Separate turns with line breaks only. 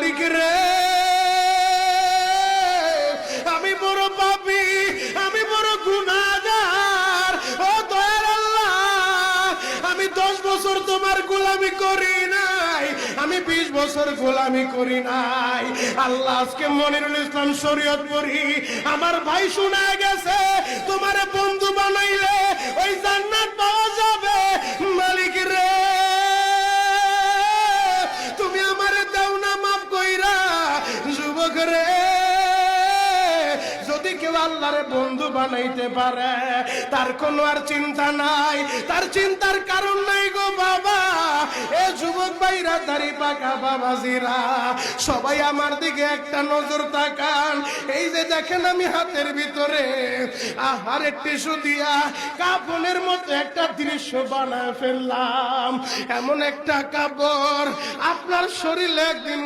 মালিক রে, আমি বড় পাপী, আমি বড় গুনাহগার। ও দয়ার আল্লাহ, আমি 10 বছর তোমার গোলামি করি নাই, আমি 20 বছর গোলামি করি নাই। আল্লাহ আজকে মনিরুল ইসলাম শরীয়তপুরী আমার ভাই শোনা গেছে তোমারে বন্ধু বানাইলে ওই জান্নাত পাওয়া যাবে। মালিক রে, তুমি আমারে দাও না মাফ কইরা। যুবক রে, যদি কেউ আল্লাহরে বন্ধু বানাইতে পারে তার কোনো আর চিন্তা নাই, তার চিন্তার কারণ নাই গো বাবা। এ যুবক ভাইরা, দাড়ি পাকা বাবাজিরা, সবাই আমার দিকে একটা নজর তাকান। এই যে দেখেন আমি হাতের ভিতরে আহারের টিস্যু দিয়া কাফনের মতো একটা দৃশ্য বানায় ফেললাম। এমন একটা কাপড় আপনার শরীরে একদিন